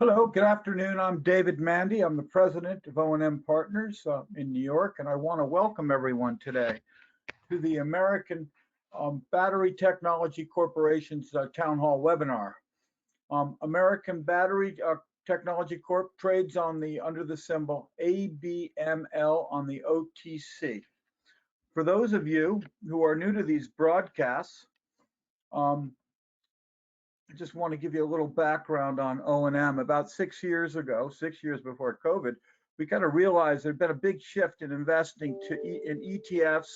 Hello, good afternoon. I'm David Mandy. I'm the president of O&M Partners in New York, and I want to welcome everyone today to the American Battery Technology Corporation's town hall webinar. American Battery Technology Corp trades under the symbol ABML on the OTC. For those of you who are new to these broadcasts, I just want to give you a little background on O&M. About 6 years ago, 6 years before COVID, we kind of realized there'd been a big shift in investing in ETFs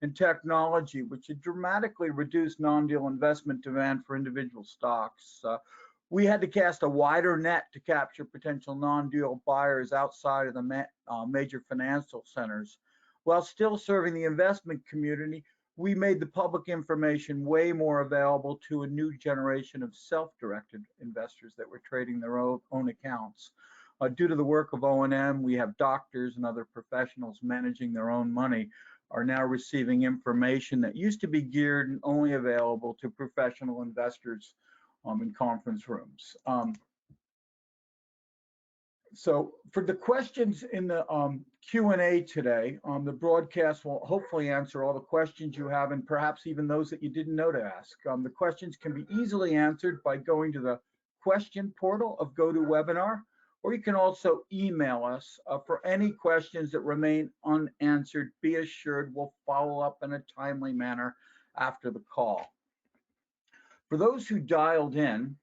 and technology, which had dramatically reduced non-deal investment demand for individual stocks. We had to cast a wider net to capture potential non-deal buyers outside of the major financial centers, while still serving the investment community. We made the public information way more available to a new generation of self-directed investors that were trading their own accounts. Due to the work of O&M, we have doctors and other professionals managing their own money are now receiving information that used to be geared and only available to professional investors in conference rooms. So for the questions in the Q&A today, the broadcast will hopefully answer all the questions you have and perhaps even those that you didn't know to ask. The questions can be easily answered by going to the question portal of GoToWebinar, or you can also email us for any questions that remain unanswered. Be assured we'll follow up in a timely manner after the call. For those who dialed in,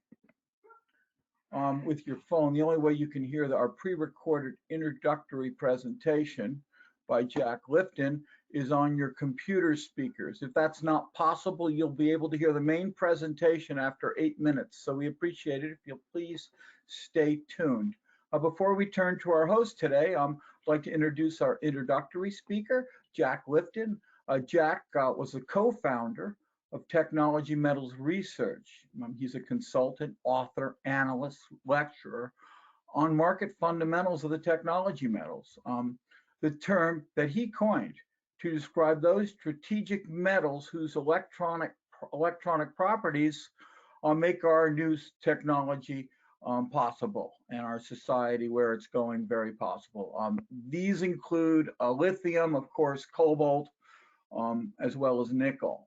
with your phone, the only way you can hear our pre-recorded introductory presentation by Jack Lifton is on your computer speakers. If that's not possible, you'll be able to hear the main presentation after 8 minutes. So we appreciate it if you'll please stay tuned. Before we turn to our host today, I'd like to introduce our introductory speaker, Jack Lifton. Jack was a co-founder of Technology Metals Research. He's a consultant, author, analyst, lecturer on market fundamentals of the technology metals, the term that he coined to describe those strategic metals whose electronic properties make our new technology possible and our society where it's going very possible. These include lithium, of course, cobalt, as well as nickel.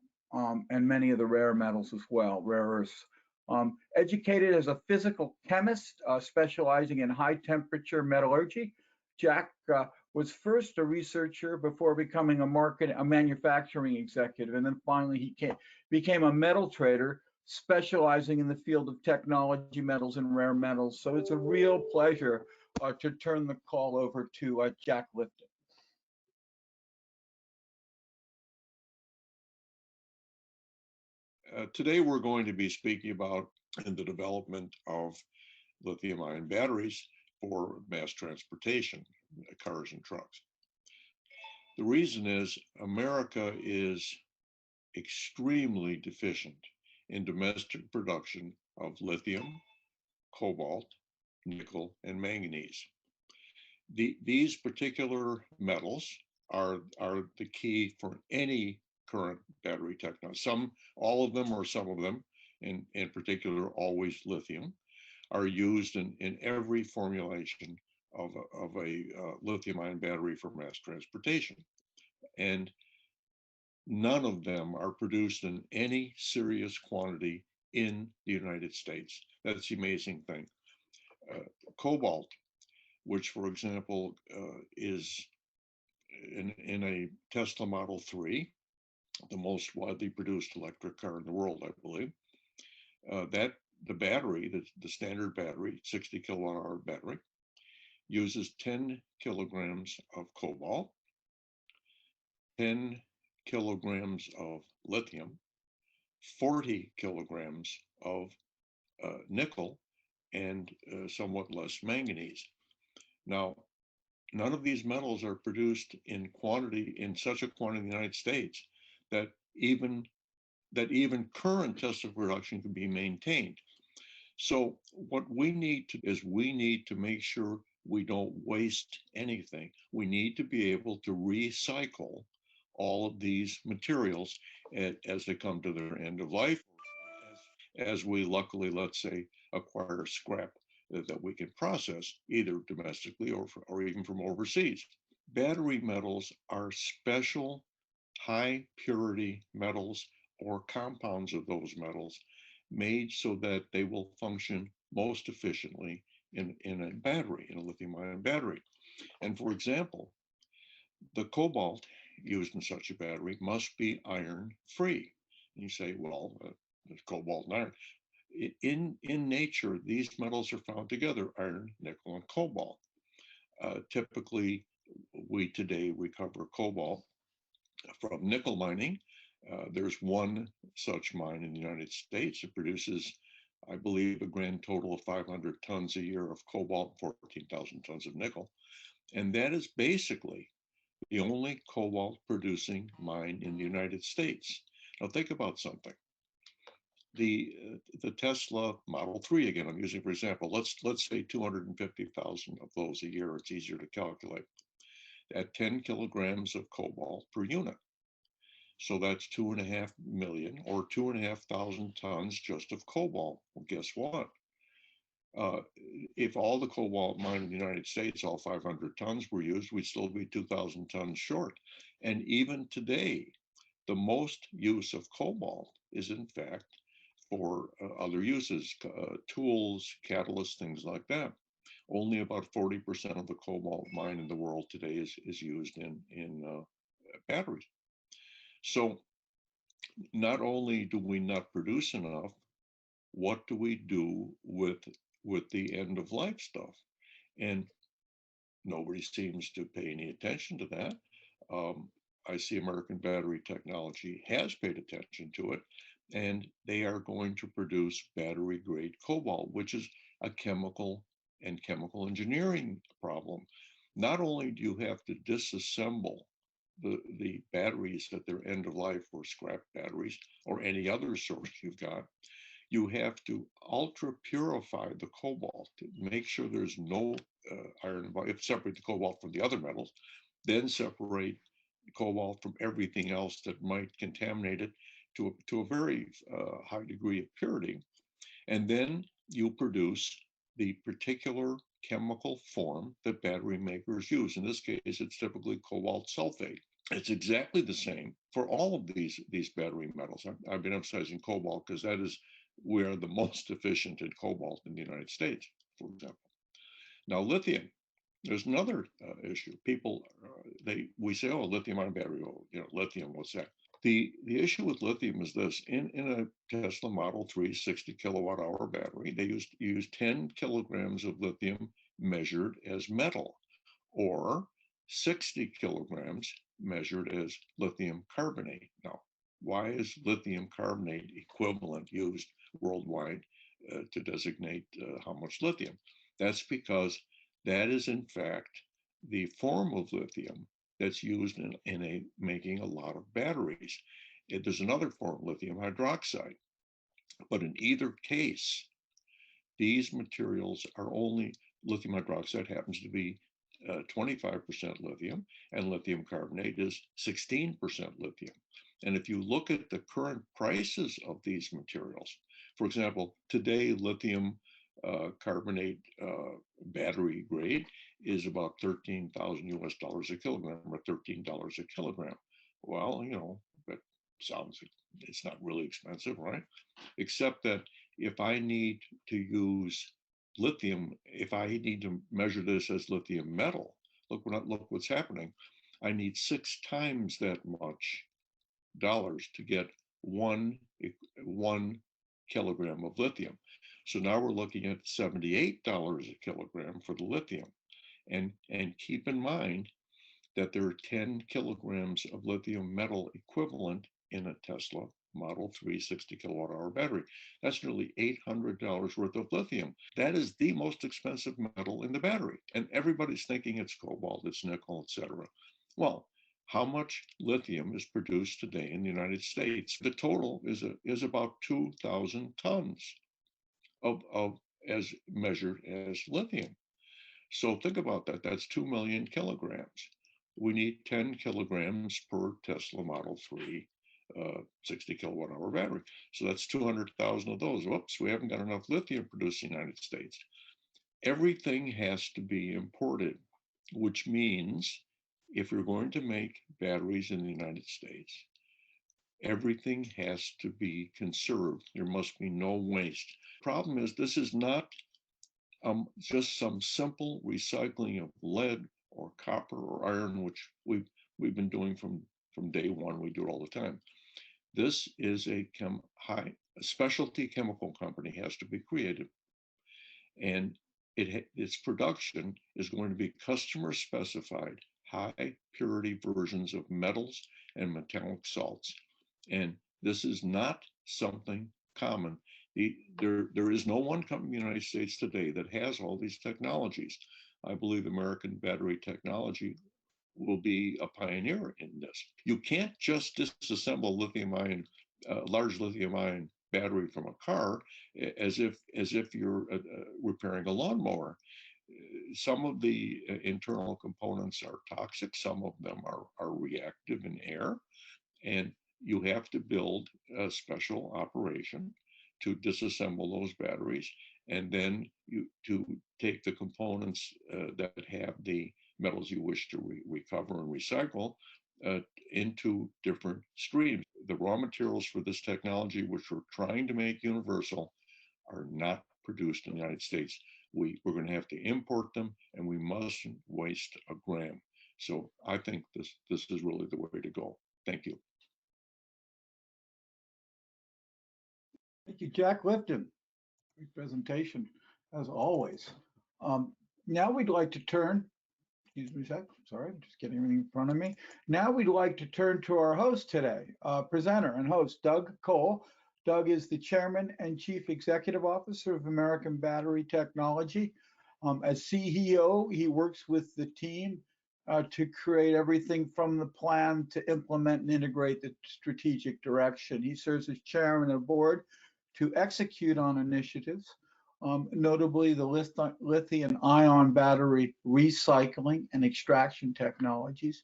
And many of the rare metals as well, rare earths. Educated as a physical chemist, specializing in high temperature metallurgy, Jack was first a researcher before becoming a manufacturing executive, and then finally he became a metal trader, specializing in the field of technology metals and rare metals. So it's a real pleasure to turn the call over to Jack Lifton. Today we're going to be speaking about the development of lithium-ion batteries for mass transportation, cars and trucks. The reason is America is extremely deficient in domestic production of lithium, cobalt, nickel, and manganese. These particular metals are the key for any current battery technology. All of them, or some of them, in particular, always lithium, are used in every formulation of a lithium-ion battery for mass transportation. And none of them are produced in any serious quantity in the United States. That's the amazing thing. Cobalt, which, for example, is in a Tesla Model 3, the most widely produced electric car in the world, I believe, the battery, the standard battery, 60 kilowatt hour battery, uses 10 kilograms of cobalt, 10 kilograms of lithium, 40 kilograms of nickel, and somewhat less manganese. Now, none of these metals are produced in such a quantity in the United States that even current Tesla production can be maintained. So what we need to make sure we don't waste anything. We need to be able to recycle all of these materials as they come to their end of life, as we luckily, let's say, acquire scrap that we can process either domestically or even from overseas. Battery metals are special high purity metals or compounds of those metals made so that they will function most efficiently in a battery, in a lithium-ion battery. And for example, the cobalt used in such a battery must be iron free. And you say, well, there's cobalt and iron. In nature, these metals are found together, iron, nickel, and cobalt. Typically, we today recover cobalt from nickel mining. There's one such mine in the United States. It produces, I believe, a grand total of 500 tons a year of cobalt, 14,000 tons of nickel. And that is basically the only cobalt producing mine in the United States. Now think about something. The Tesla Model 3, again, I'm using for example, let's say 250,000 of those a year, it's easier to calculate, at 10 kilograms of cobalt per unit. So that's 2.5 million or 2,500 tons just of cobalt. Well, guess what? If all the cobalt mined in the United States, all 500 tons were used, we'd still be 2,000 tons short. And even today, the most use of cobalt is in fact for other uses, tools, catalysts, things like that. Only about 40% of the cobalt mined in the world today is used in batteries. So not only do we not produce enough, what do we do with the end of life stuff? And nobody seems to pay any attention to that. I see American Battery Technology has paid attention to it, and they are going to produce battery grade cobalt, which is a chemical and chemical engineering problem. Not only do you have to disassemble the batteries at their end of life or scrap batteries or any other source you've got, you have to ultra purify the cobalt to make sure there's no iron. If separate the cobalt from the other metals, then separate cobalt from everything else that might contaminate it to a very high degree of purity. And then you produce the particular chemical form that battery makers use. In this case, it's typically cobalt sulfate. It's exactly the same for all of these battery metals. I've been emphasizing cobalt because that is where the most efficient in cobalt in the United States, for example. Now, lithium, there's another issue. People, we say, oh, lithium-ion battery, oh, lithium, what's that? The issue with lithium is this: in a Tesla Model 3 60 kilowatt hour battery, they use 10 kilograms of lithium measured as metal, or 60 kilograms measured as lithium carbonate. Now, why is lithium carbonate equivalent used worldwide to designate how much lithium? That's because that is in fact the form of lithium that's used in making a lot of batteries. There's another form, lithium hydroxide. But in either case, these materials are only, lithium hydroxide happens to be 25% lithium, and lithium carbonate is 16% lithium. And if you look at the current prices of these materials, for example, today lithium carbonate battery grade is about 13,000 US dollars a kilogram, or $13 a kilogram. Well, that sounds, it's not really expensive, right? Except that if I need to use lithium, if I need to measure this as lithium metal, look what's happening. I need 6 times that much dollars to get one kilogram of lithium. So now we're looking at $78 a kilogram for the lithium. And keep in mind that there are 10 kilograms of lithium metal equivalent in a Tesla Model 3 60 kilowatt hour battery. That's nearly $800 worth of lithium. That is the most expensive metal in the battery. And everybody's thinking it's cobalt, it's nickel, etc. Well, how much lithium is produced today in the United States? The total is about 2,000 tons of as measured as lithium. So think about that. That's 2 million kilograms. We need 10 kilograms per Tesla Model 3 60 kilowatt hour battery. So that's 200,000 of those. Whoops, we haven't got enough lithium produced in the United States. everything has to be imported, which means if you're going to make batteries in the United States, everything has to be conserved. There must be no waste. Problem is, this is not just some simple recycling of lead or copper or iron, which we've been doing from day one. We do it all the time. This is a specialty chemical company has to be created, and its production is going to be customer specified, high purity versions of metals and metallic salts. And this is not something common. There is no one company in the United States today that has all these technologies. I believe American Battery Technology will be a pioneer in this. You can't just disassemble lithium-ion, large lithium-ion battery from a car as if you're repairing a lawnmower. Some of the internal components are toxic. Some of them are reactive in air, and you have to build a special operation to disassemble those batteries, and then to take the components that have the metals you wish to recover and recycle into different streams. The raw materials for this technology, which we're trying to make universal, are not produced in the United States. We're going to have to import them, and we mustn't waste a gram. So I think this is really the way to go. Thank you. Thank you, Jack Lifton. Great presentation, as always. Now we'd like to turn, excuse me a sec, sorry, I'm just getting everything in front of me. Now we'd like to turn to our host today, presenter and host, Doug Cole. Doug is the Chairman and Chief Executive Officer of American Battery Technology. As CEO, he works with the team to create everything from the plan to implement and integrate the strategic direction. He serves as Chairman of the Board to execute on initiatives, notably the lithium-ion battery recycling and extraction technologies,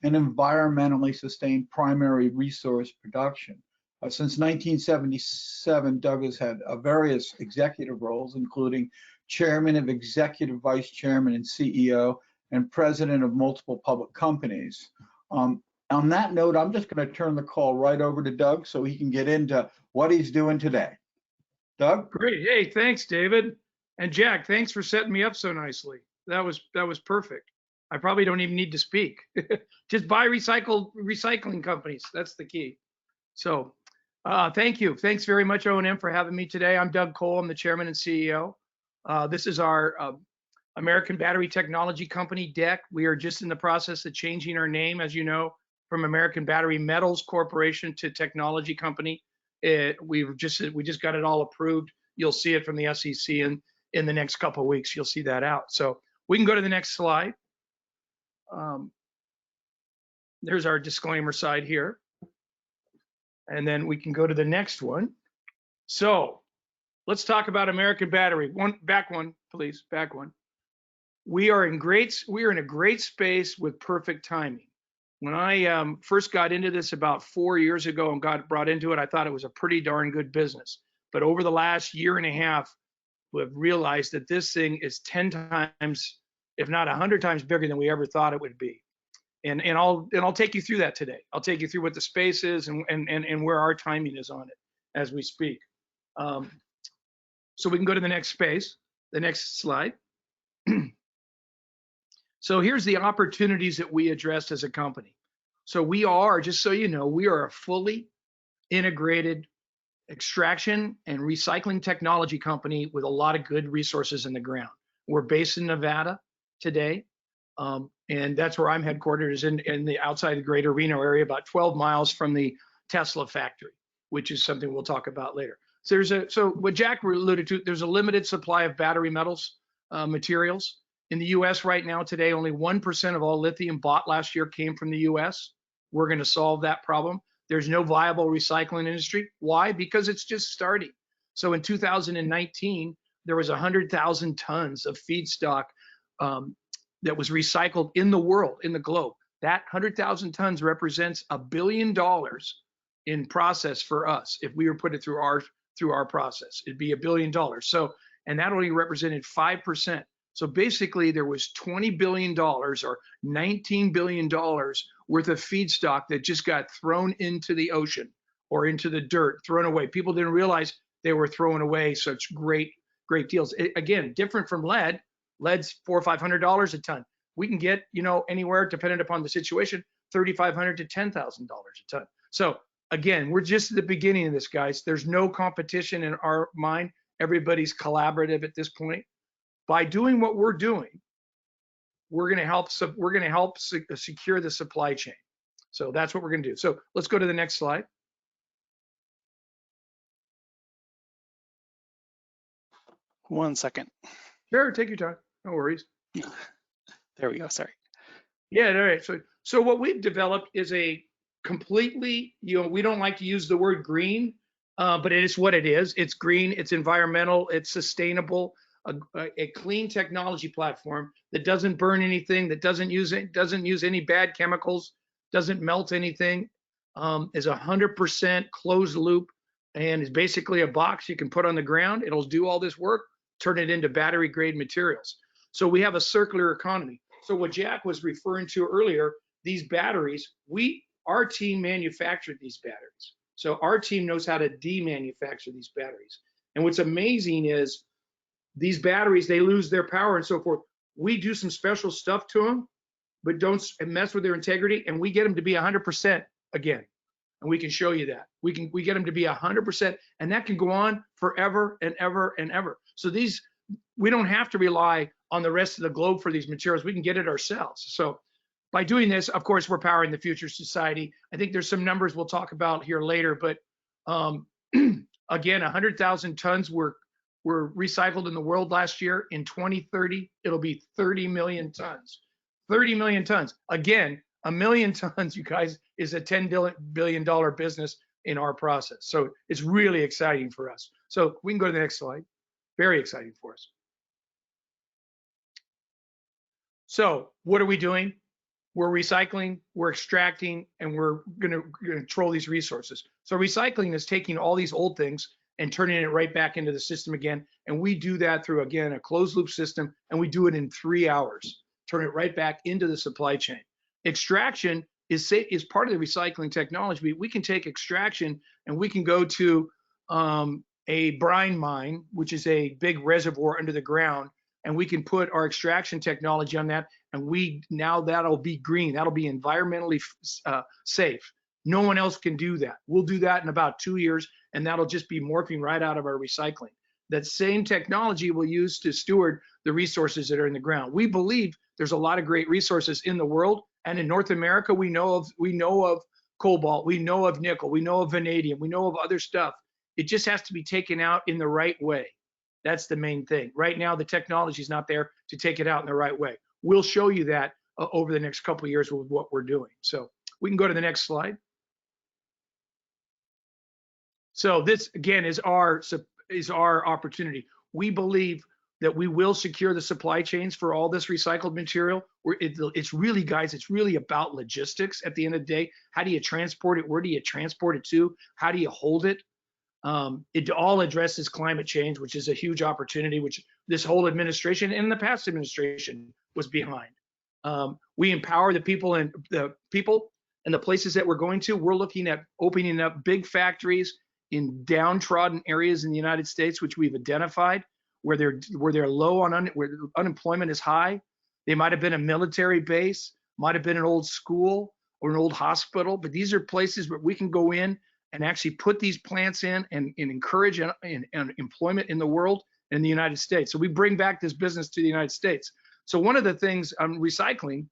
and environmentally sustained primary resource production. Since 1977, Doug has had various executive roles, including Chairman of Executive Vice Chairman and CEO, and President of multiple public companies. On that note, I'm just going to turn the call right over to Doug so he can get into what he's doing today. Doug? Great. Hey, thanks, David. And Jack, thanks for setting me up so nicely. That was perfect. I probably don't even need to speak. Just buy recycling companies. That's the key. So thank you. Thanks very much, O&M, for having me today. I'm Doug Cole. I'm the Chairman and CEO. This is our American Battery Technology Company, DEC. We are just in the process of changing our name, as you know, from American Battery Metals Corporation to Technology Company. We just got it all approved. You'll see it from the SEC in the next couple of weeks. You'll see that out. So we can go to the next slide. There's our disclaimer side here. And then we can go to the next one. So let's talk about American Battery. Back one, please. Back one. We are in a great space with perfect timing. When I first got into this about 4 years ago and got brought into it, I thought it was a pretty darn good business. But over the last year and a half, we've realized that this thing is 10 times, if not 100 times bigger than we ever thought it would be. And I'll take you through that today. I'll take you through what the space is and where our timing is on it as we speak. So we can go to the next space, the next slide. So here's the opportunities that we addressed as a company. So we are, just so you know, we are a fully integrated extraction and recycling technology company with a lot of good resources in the ground. We're based in Nevada today, and that's where I'm headquartered, is in the outside the greater Reno area, about 12 miles from the Tesla factory, which is something we'll talk about later. So what Jack alluded to, there's a limited supply of battery metals materials. In the US right now today, only 1% of all lithium bought last year came from the US. We're going to solve that problem. There's no viable recycling industry. Why? Because it's just starting. So in 2019, there was 100,000 tons of feedstock that was recycled in the world, in the globe. That 100,000 tons represents $1 billion in process for us. If we were put it through our process, it'd be $1 billion. So and that only represented 5%. So basically there was $20 billion or $19 billion worth of feedstock that just got thrown into the ocean or into the dirt, thrown away. People didn't realize they were throwing away such great deals. Again, different from lead. Lead's $400 or $500 a ton. We can get, anywhere, dependent upon the situation, $3,500 to $10,000 a ton. So again, we're just at the beginning of this, guys. There's no competition in our mind. Everybody's collaborative at this point. By doing what we're doing, we're going to help secure the supply chain. So that's what we're going to do. So let's go to the next slide. One second. Sure, take your time. No worries. There we go. Sorry. Yeah, all right. So what we've developed is a completely, we don't like to use the word green, but it is what it is. It's green, it's environmental, it's sustainable, a clean technology platform that doesn't burn anything, that doesn't use any bad chemicals, doesn't melt anything, is 100% closed loop, and is basically a box you can put on the ground. It'll do all this work, turn it into battery grade materials. So we have a circular economy. So what Jack was referring to earlier, these batteries, our team manufactured these batteries. So our team knows how to demanufacture these batteries. And what's amazing is these batteries, they lose their power and so forth. We do some special stuff to them, but don't mess with their integrity, and we get them to be 100% again. And we can show you that. We get them to be 100%, and that can go on forever and ever and ever. So we don't have to rely on the rest of the globe for these materials. We can get it ourselves. So by doing this, of course, we're powering the future society. I think there's some numbers we'll talk about here later, but again, 100,000 tons were recycled in the world last year. In 2030, it'll be 30 million tons. 30 million tons. Again, 1 million tons, you guys, is a $10 billion business in our process. So it's really exciting for us. So we can go to the next slide. Very exciting for us. So what are we doing? We're recycling, we're extracting, and we're gonna control these resources. So recycling is taking all these old things and turning it right back into the system again. And we do that through, again, a closed loop system, and we do it in 3 hours, turn it right back into the supply chain. Extraction is part of the recycling technology. We can take extraction and we can go to a brine mine, which is a big reservoir under the ground, and we can put our extraction technology on that, and now that'll be green, that'll be environmentally safe. No one else can do that. We'll do that in about 2 years, and that'll just be morphing right out of our recycling. That same technology we'll use to steward the resources that are in the ground. We believe there's a lot of great resources in the world, and in North America, we know of cobalt, we know of nickel, we know of vanadium, we know of other stuff. It just has to be taken out in the right way. That's the main thing. Right now, the technology is not there to take it out in the right way. We'll show you that over the next couple of years with what we're doing. So we can go to the next slide. So this, again, is our opportunity. We believe that we will secure the supply chains for all this recycled material. It's really, guys, it's really about logistics at the end of the day. How do you transport it? Where do you transport it to? How do you hold it? It all addresses climate change, which is a huge opportunity, which this whole administration and the past administration was behind. We empower the people and the places that we're going to. We're looking at opening up big factories in downtrodden areas in the United States, which we've identified, where they're low on where unemployment is high. They might have been a military base, might have been an old school or an old hospital, but these are places where we can go in and actually put these plants in and encourage employment in the world and in the United States. So we bring back this business to the United States. So one of the things on recycling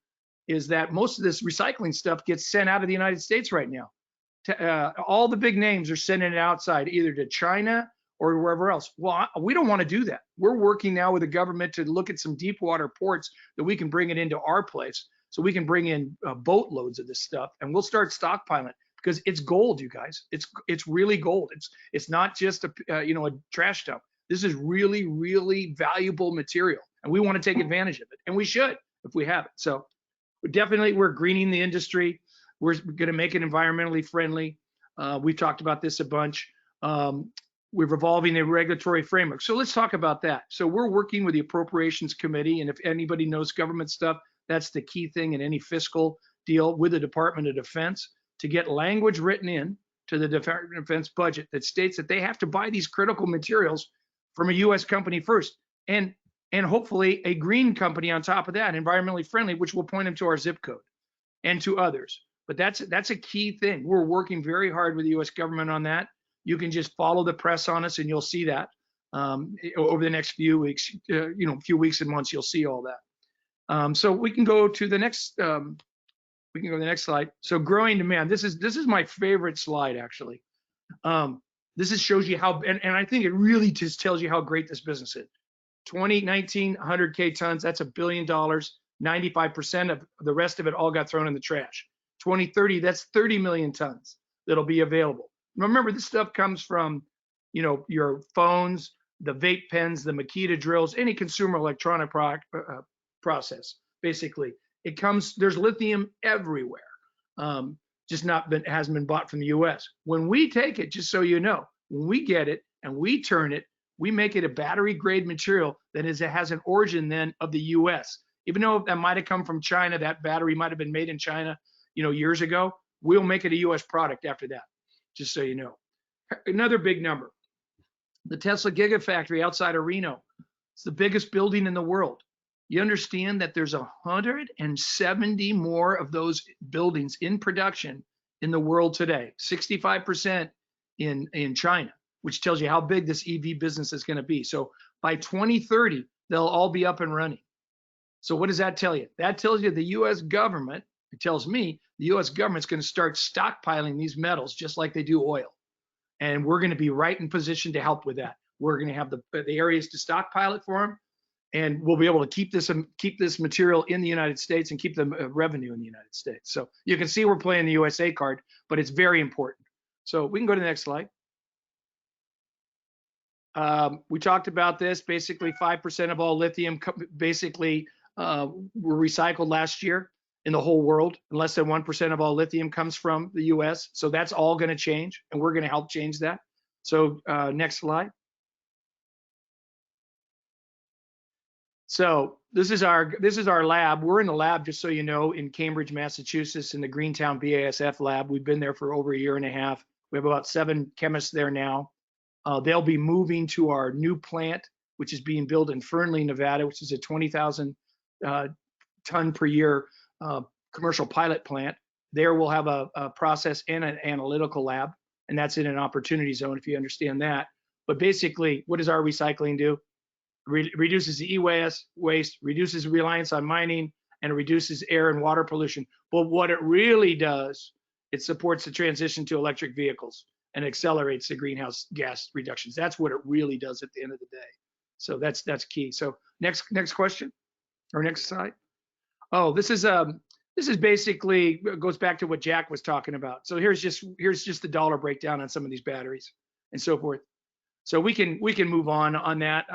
is that most of this recycling stuff gets sent out of the United States right now. All the big names are sending it outside, either to China or wherever else. Well, we don't want to do that. We're working now with the government to look at some deep water ports that we can bring it into our place, so we can bring in boatloads of this stuff, and we'll start stockpiling, because it's gold, you guys. It's really gold. It's not just a trash dump. This is really, really valuable material, and we want to take advantage of it, and we should if we have it. So we're greening the industry. We're going to make it environmentally friendly. We've talked about this a bunch. we're revolving the regulatory framework. So let's talk about that. So we're working with the Appropriations Committee, and if anybody knows government stuff, that's the key thing in any fiscal deal with the Department of Defense, to get language written in to the Department of Defense budget that states that they have to buy these critical materials from a U.S. company first, and hopefully a green company on top of that, environmentally friendly, which will point them to our zip code and to others. But that's a key thing. We're working very hard with the U.S. government on that. You can just follow the press on us, and you'll see that over the next few weeks. Few weeks and months, you'll see all that. So we can go to the next. We can go to the next slide. So growing demand. This is my favorite slide, actually. This shows you how, and I think it really just tells you how great this business is. 2019, 100K tons. That's $1 billion. 95% of the rest of it all got thrown in the trash. 2030, that's 30 million tons that'll be available. Remember, this stuff comes from, your phones, the vape pens, the Makita drills, any consumer electronic process. Basically, it comes. There's lithium everywhere, just hasn't been bought from the U.S. When we take it, just so you know, when we get it and we turn it, we make it a battery grade material that has an origin then of the U.S. Even though that might have come from China, that battery might have been made in China, years ago. We'll make it a U.S. product after that, just so you know. Another big number, the Tesla Gigafactory outside of Reno. It's the biggest building in the world. You understand that there's 170 more of those buildings in production in the world today, 65% in China, which tells you how big this EV business is going to be. So by 2030, they'll all be up and running. So what does that tell you? That tells you the U.S. government, it tells me the U.S. government's going to start stockpiling these metals just like they do oil. And we're going to be right in position to help with that. We're going to have the areas to stockpile it for them, and we'll be able to keep this material in the United States and keep the revenue in the United States. So you can see we're playing the USA card, but it's very important. So we can go to the next slide. We talked about this. Basically, 5% of all lithium were recycled last year in the whole world, and less than 1% of all lithium comes from the US. So that's all going to change, and we're going to help change that. So next slide. So this is our lab. We're in the lab, just so you know, in Cambridge, Massachusetts, in the Greentown BASF lab. We've been there for over a year and a half. We have about 7 chemists there now. They'll be moving to our new plant, which is being built in Fernley, Nevada, which is a 20,000 ton per year commercial pilot plant. There we'll have a process and an analytical lab, and that's in an opportunity zone, if you understand that. But basically, what does our recycling do? Reduces the e-waste, reduces reliance on mining, and reduces air and water pollution. But what it really does, it supports the transition to electric vehicles and accelerates the greenhouse gas reductions. That's what it really does at the end of the day. So that's key. So next question, or next slide. Oh, this is basically goes back to what Jack was talking about. So here's just the dollar breakdown on some of these batteries and so forth. So we can move on that.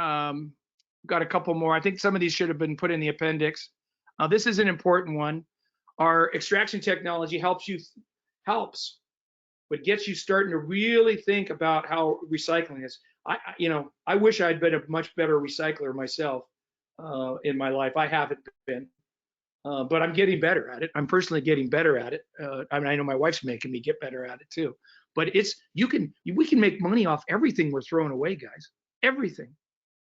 Got a couple more. I think some of these should have been put in the appendix. This is an important one. Our extraction technology helps, but gets you starting to really think about how recycling is. I wish I'd been a much better recycler myself in my life. I haven't been, but I'm getting better at it. I'm personally getting better at it. I know my wife's making me get better at it too. But we can make money off everything we're throwing away, guys. Everything,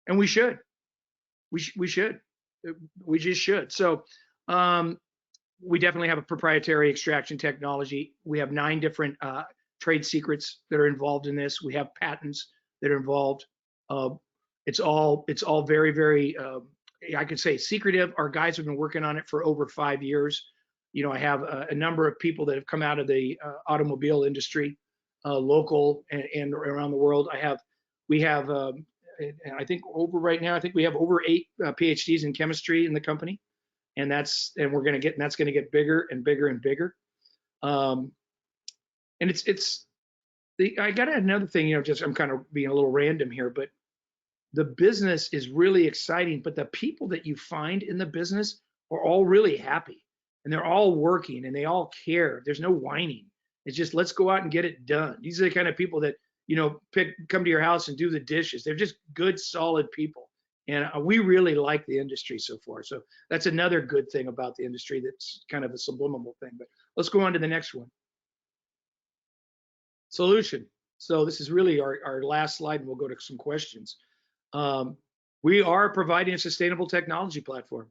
and we should. We should. We just should. So we definitely have a proprietary extraction technology. We have 9 different trade secrets that are involved in this. We have patents that are involved. It's all very, very, I could say, secretive. Our guys have been working on it for over 5 years. I have a number of people that have come out of the automobile industry, local and around the world. We have I think right now we have over 8 PhDs in chemistry in the company, and that's going to get bigger and bigger and bigger. And I got another thing, just I'm kind of being a little random here, but the business is really exciting, but the people that you find in the business are all really happy, and they're all working, and they all care. There's no whining. It's just, let's go out and get it done. These are the kind of people that come to your house and do the dishes. They're just good, solid people. And we really like the industry so far. So that's another good thing about the industry that's kind of a subliminal thing. But let's go on to the next one. Solution. So this is really our last slide, and we'll go to some questions. We are providing a sustainable technology platform.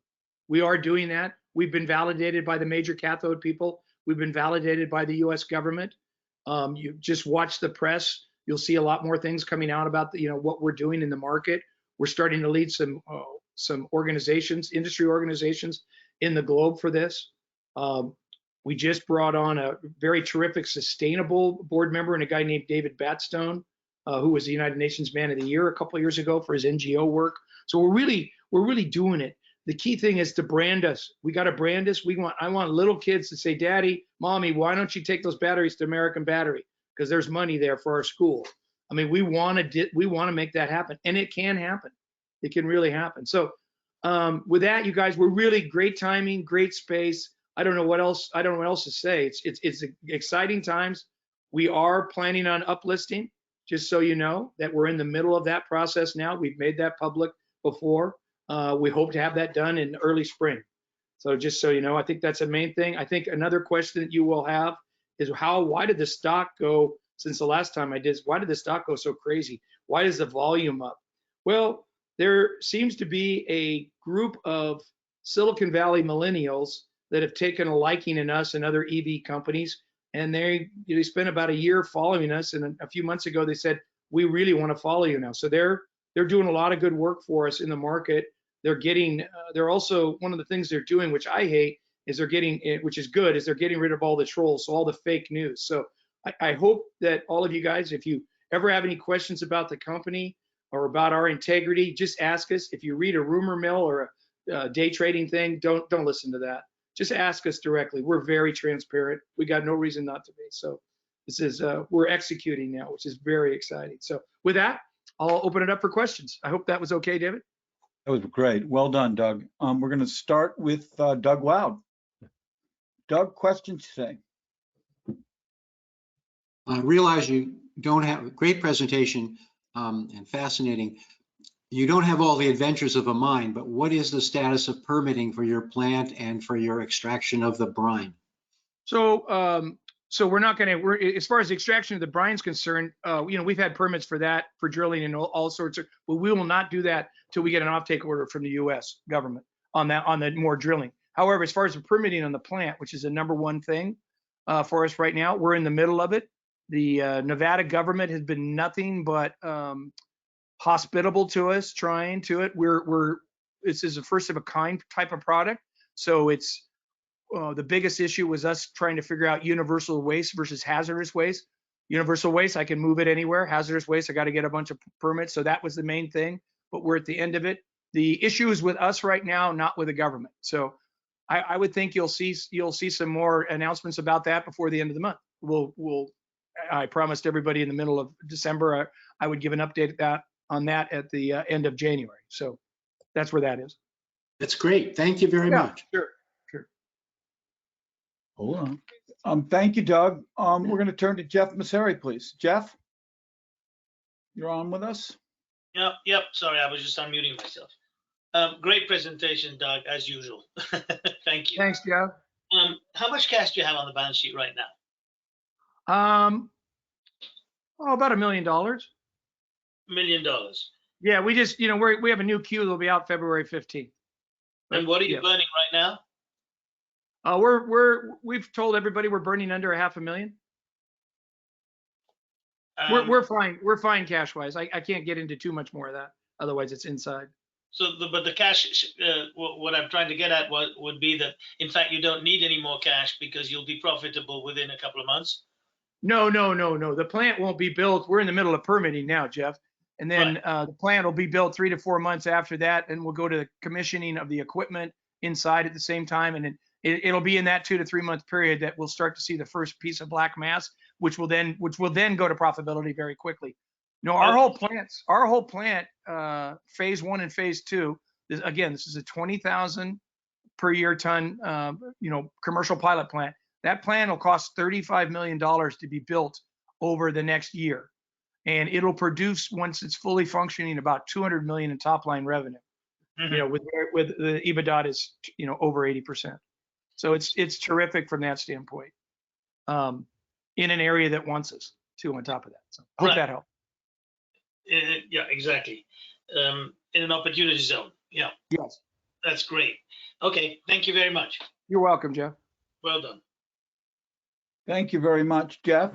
We are doing that. We've been validated by the major cathode people. We've been validated by the US government. You just watch the press. You'll see a lot more things coming out about what we're doing in the market. We're starting to lead some organizations, industry organizations in the globe for this. We just brought on a very terrific sustainable board member and a guy named David Batstone, who was the United Nations Man of the Year a couple of years ago for his NGO work. So we're really doing it. The key thing is to brand us. We got to brand us. I want little kids to say, Daddy, Mommy, why don't you take those batteries to American Battery? Because there's money there for our school. I mean, we want to make that happen, and it can happen. It can really happen. So with that, you guys, we're really great timing, great space. I don't know what else to say. It's exciting times. We are planning on uplisting, just so you know that we're in the middle of that process now. We've made that public before. We hope to have that done in early spring. So just so you know, I think that's the main thing. I think another question that you will have is why did the stock go since the last time I did? Why did the stock go so crazy? Why is the volume up? Well, there seems to be a group of Silicon Valley millennials that have taken a liking in us and other EV companies, and they spent about a year following us. And a few months ago, they said, we really want to follow you now. So they're doing a lot of good work for us in the market. They're also, one of the things they're doing, which I hate, is which is good, is they're getting rid of all the trolls, so all the fake news. So I hope that all of you guys, if you ever have any questions about the company or about our integrity, just ask us. If you read a rumor mill or a day trading thing, don't listen to that. Just ask us directly. We're very transparent. We got no reason not to be. So this is, we're executing now, which is very exciting. So with that, I'll open it up for questions. I hope that was okay, David. That was great. Well done, Doug. We're going to start with Doug Loud. Doug, questions today? I realize you don't have a great presentation and fascinating. You don't have all the adventures of a mine, but what is the status of permitting for your plant and for your extraction of the brine? So, so we're not going to, as far as the extraction of the brine is concerned, we've had permits for that, for drilling and all sorts of, but we will not do that till we get an offtake order from the US government on the more drilling. However, as far as the permitting on the plant, which is the #1 thing for us right now, we're in the middle of it. The Nevada government has been nothing but hospitable to us, trying to it. This is a first of a kind type of product. So it's, the biggest issue was us trying to figure out universal waste versus hazardous waste. Universal waste, I can move it anywhere. Hazardous waste, I got to get a bunch of permits. So that was the main thing, but we're at the end of it. The issue is with us right now, not with the government. So I would think you'll see some more announcements about that before the end of the month. I promised everybody in the middle of December I would give an update on that at the end of January. So that's where that is. That's great. Thank you very much. Sure. Hold on. Thank you, Doug. We're going to turn to Jeff Masseri, please. Jeff, you're on with us. Yep. Sorry, I was just unmuting myself. Great presentation, Doug, as usual. Thank you. Thanks, Jeff. How much cash do you have on the balance sheet right now? About $1 million. $1 million. Yeah, we just, we have a new queue that'll be out February 15th. And what are you burning right now? We've told everybody we're burning under $500,000. We're fine cash wise. I can't get into too much more of that. Otherwise it's inside. So, but the cash, what I'm trying to get at would be that, in fact, you don't need any more cash because you'll be profitable within a couple of months. No. The plant won't be built. We're in the middle of permitting now, Jeff. And then the plant will be built 3 to 4 months after that. And we'll go to the commissioning of the equipment inside at the same time. And it'll be in that 2 to 3 month period that we'll start to see the first piece of black mass, which will then go to profitability very quickly. No, our whole plant, phase 1 and phase 2, this is a 20,000 per year ton, commercial pilot plant. That plant will cost $35 million to be built over the next year. and it'll produce, once it's fully functioning, about 200 million in top line revenue. You know, with the EBITDA is, you know, over 80%. So it's terrific from that standpoint. In an area that wants us too, on top of that. So hope Right. that helped. Yeah, exactly. In an opportunity zone. Yeah, Yes. that's great. Okay, thank you very much. You're welcome, Jeff. Well done. Thank you very much, Jeff.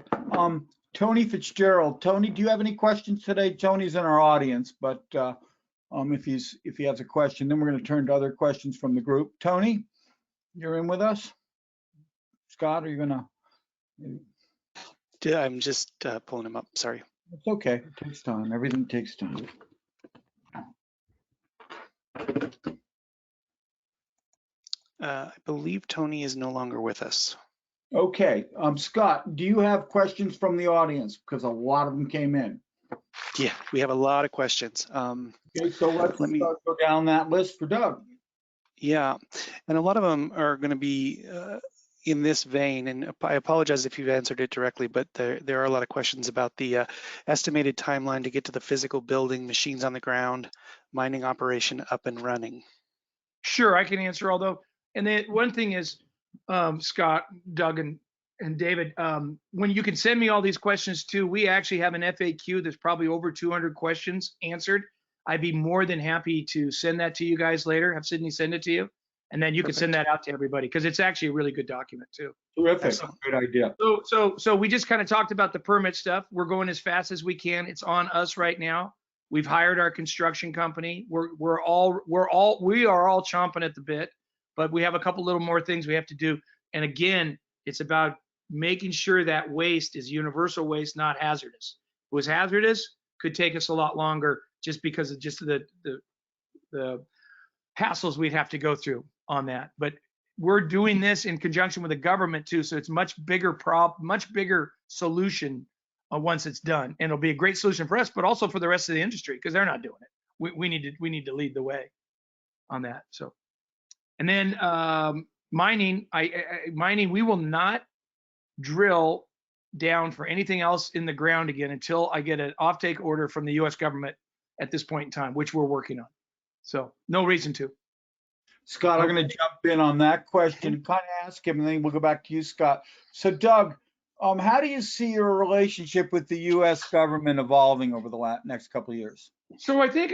Tony Fitzgerald. Tony, do you have any questions today? Tony's in our audience, but if he has a question, then we're going to turn to other questions from the group. Tony, you're in with us? Scott, are you going to? Yeah, I'm just pulling him up. Sorry. It's okay. It takes time. Everything takes time. I believe Tony is no longer with us. Okay. Scott, do you have questions from the audience? Because a lot of them came in. Yeah, we have a lot of questions. Okay, so let's Let me- go down that list for Doug. Yeah, and a lot of them are going to be in this vein, and I apologize if you've answered it directly, but there are a lot of questions about the estimated timeline to get to the physical building, machines on the ground, mining operation up and running. Sure, I can answer all those. And then one thing is, Scott, Doug, and David, when you can send me all these questions too, we actually have an FAQ that's probably over 200 questions answered. I'd be more than happy to send that to you guys later, have Sydney send it to you, and then you can send that out to everybody, because it's actually a really good document too. Terrific. Excellent. Good idea. So we just kind of talked about the permit stuff. We're going as fast as we can. It's on us right now. We've hired our construction company. We are all chomping at the bit, but we have a couple little more things we have to do. And again, it's about making sure that waste is universal waste, not hazardous. If it was hazardous, could take us a lot longer, just because of just the hassles we'd have to go through on that. But we're doing this in conjunction with the government too, so it's much bigger solution once it's done, and it'll be a great solution for us, but also for the rest of the industry, because they're not doing it. We need to lead the way on that. So, and then mining, mining, we will not drill down for anything else in the ground again until I get an offtake order from the U.S. government at this point in time, which we're working on. So no reason to. Scott, I'm going to jump in on that question, kind of ask him, and then we'll go back to you, Scott. So Doug, how do you see your relationship with the U.S. government evolving over the next couple of years? So I think,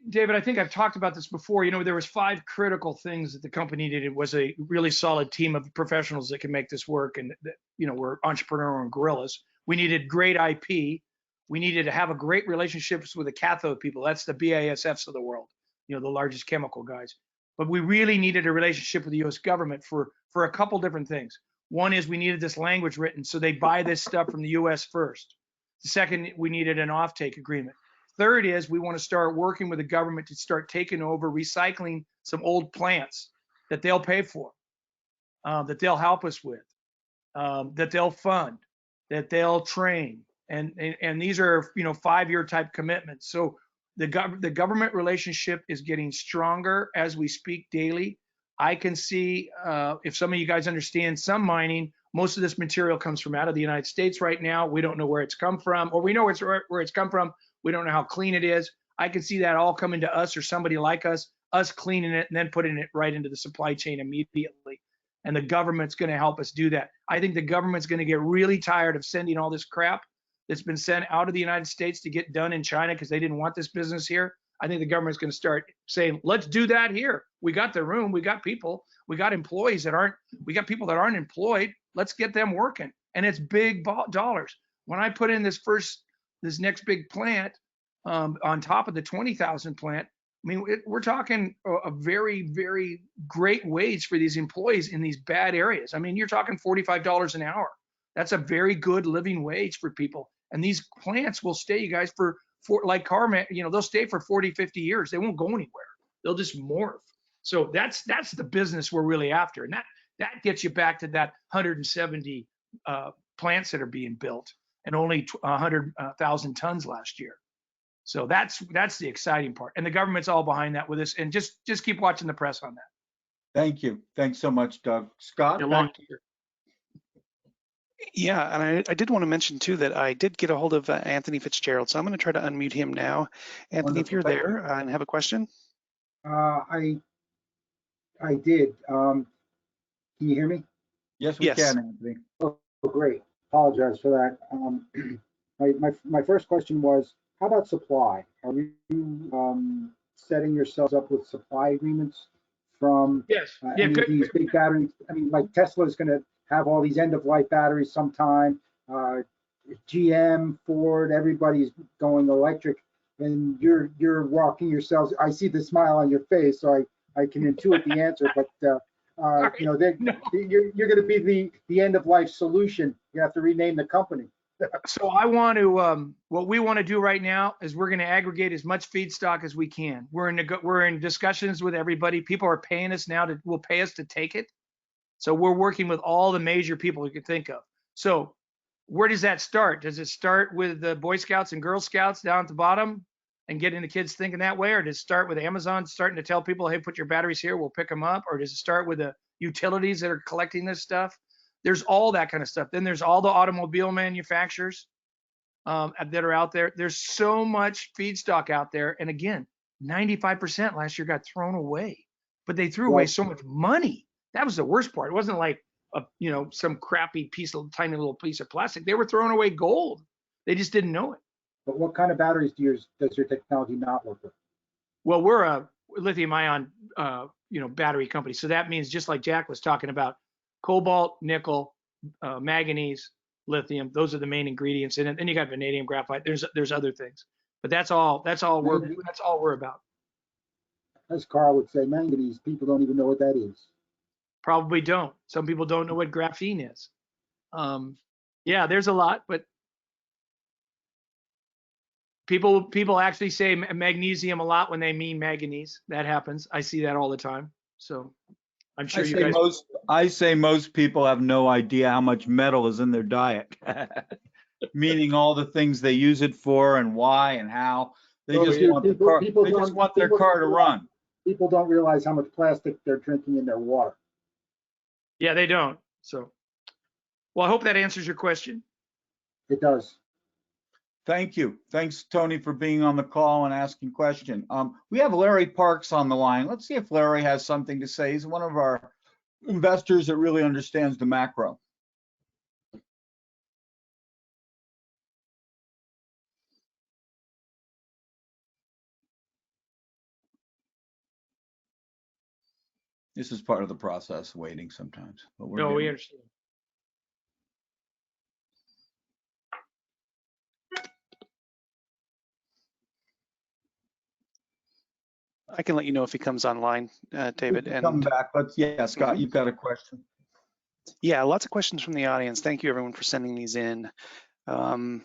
David, I think I've talked about this before. There was 5 critical things that the company needed. It was a really solid team of professionals that can make this work, and we're entrepreneurial and gorillas. We needed great IP. We needed to have a great relationships with the cathode people. That's the BASFs of the world, the largest chemical guys. But we really needed a relationship with the U.S. government for a couple different things. One is we needed this language written so they buy this stuff from the U.S. first. The second, we needed an offtake agreement. Third is we want to start working with the government to start taking over recycling some old plants that they'll pay for, that they'll help us with, that they'll fund, that they'll train. And these are 5-year type commitments. So the government relationship is getting stronger as we speak daily. I can see, if some of you guys understand some mining, most of this material comes from out of the United States right now. We don't know where it's come from, or we know where it's come from. We don't know how clean it is. I can see that all coming to us or somebody like us cleaning it and then putting it right into the supply chain immediately. And the government's going to help us do that. I think the government's going to get really tired of sending all this crap that's been sent out of the United States to get done in China because they didn't want this business here. I think the government's going to start saying, let's do that here. We got the room, we got people, we got employees we got people that aren't employed. Let's get them working. And it's big dollars. When I put in this next big plant on top of the 20,000 plant, I mean, we're talking a very, very great wage for these employees in these bad areas. I mean, you're talking $45 an hour. That's a very good living wage for people. And these plants will stay, you guys, for like Carmen, they'll stay for 40, 50 years. They won't go anywhere. They'll just morph. So that's the business we're really after. And that gets you back to that 170 plants that are being built and only 100,000 tons last year. So that's the exciting part. And the government's all behind that with us. And just keep watching the press on that. Thank you. Thanks so much, Doug. Scott, back to you. Yeah, and I did want to mention too that I did get a hold of Anthony Fitzgerald, so I'm going to try to unmute him now. Anthony, if Wonderful. you're Thank you. there and have a question. I did. Can you hear me? Yes, we Yes. can, Anthony. Oh, great. Apologize for that. My first question was, how about supply? Are you setting yourselves up with supply agreements from Yes. Yeah. any of Good. these big batteries? I mean, like Tesla is going to have all these end-of-life batteries sometime. GM, Ford, everybody's going electric, and you're walking yourselves. I see the smile on your face, so I can intuit the answer. But you know, No. you're going to be the end-of-life solution. You have to rename the company. So I want to, what we want to do right now is we're going to aggregate as much feedstock as we can. We're in discussions with everybody. People are paying us now will pay us to take it. So we're working with all the major people you could think of. So where does that start? Does it start with the Boy Scouts and Girl Scouts down at the bottom and getting the kids thinking that way? Or does it start with Amazon starting to tell people, hey, put your batteries here, we'll pick them up? Or does it start with the utilities that are collecting this stuff? There's all that kind of stuff. Then there's all the automobile manufacturers that are out there. There's so much feedstock out there. And again, 95% last year got thrown away, but they threw away so much money. That was the worst part. It wasn't like some crappy tiny little piece of plastic. They were throwing away gold. They just didn't know it. But what kind of batteries does your technology not work with? Well, we're a lithium-ion, battery company. So that means, just like Jack was talking about, cobalt, nickel, manganese, lithium. Those are the main ingredients in it. Then you got vanadium, graphite. There's other things, but that's all we're about. As Carl would say, manganese. People don't even know what that is. Probably don't. Some people don't know what graphene is. Yeah, there's a lot, but people actually say magnesium a lot when they mean manganese. That happens. I see that all the time. So I'm sure you guys. I say most people have no idea how much metal is in their diet, meaning all the things they use it for and why and how. They just want their car to run. People don't realize how much plastic they're drinking in their water. Yeah, they don't. So, well, I hope that answers your question. It does. Thank you. Thanks, Tony, for being on the call and asking question. We have Larry Parks on the line. Let's see if Larry has something to say. He's one of our investors that really understands the macro. This is part of the process, waiting sometimes. But No, we understand. I can let you know if he comes online, David. Come back. Scott, you've got a question. Yeah, lots of questions from the audience. Thank you, everyone, for sending these in. All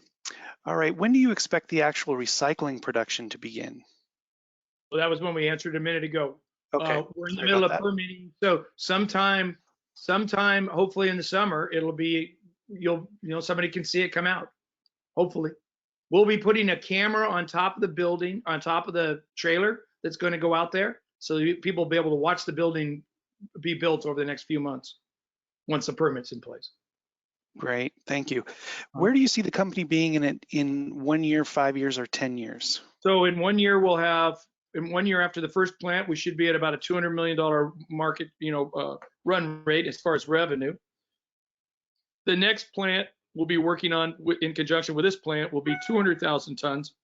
right, when do you expect the actual recycling production to begin? Well, that was one we answered a minute ago. Okay. We're in the middle of permitting, so sometime, hopefully in the summer, it'll be somebody can see it come out. Hopefully, we'll be putting a camera on top of the building, on top of the trailer that's going to go out there, so people will be able to watch the building be built over the next few months once the permit's in place. Great, thank you. Where do you see the company being in 1 year, 5 years, or 10 years? So in 1 year, in 1 year after the first plant, we should be at about a $200 million market, run rate as far as revenue. The next plant we'll be working on in conjunction with this plant will be 200,000 tons,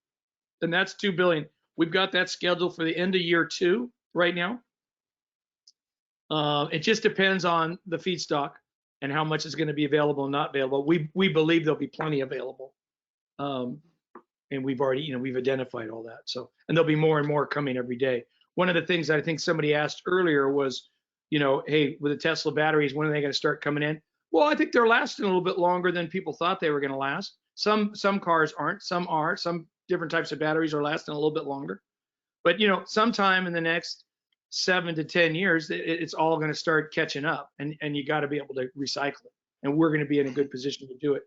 and that's $2 billion. We've got that scheduled for the end of year 2 right now. It just depends on the feedstock and how much is going to be available and not available. We believe there'll be plenty available. And we've already, we've identified all that. So, and there'll be more and more coming every day. One of the things I think somebody asked earlier was, hey, with the Tesla batteries, when are they going to start coming in? Well, I think they're lasting a little bit longer than people thought they were going to last. Some cars aren't, some are. Some different types of batteries are lasting a little bit longer. But, sometime in the next 7 to 10 years, it's all going to start catching up, and you got to be able to recycle it. And we're going to be in a good position to do it.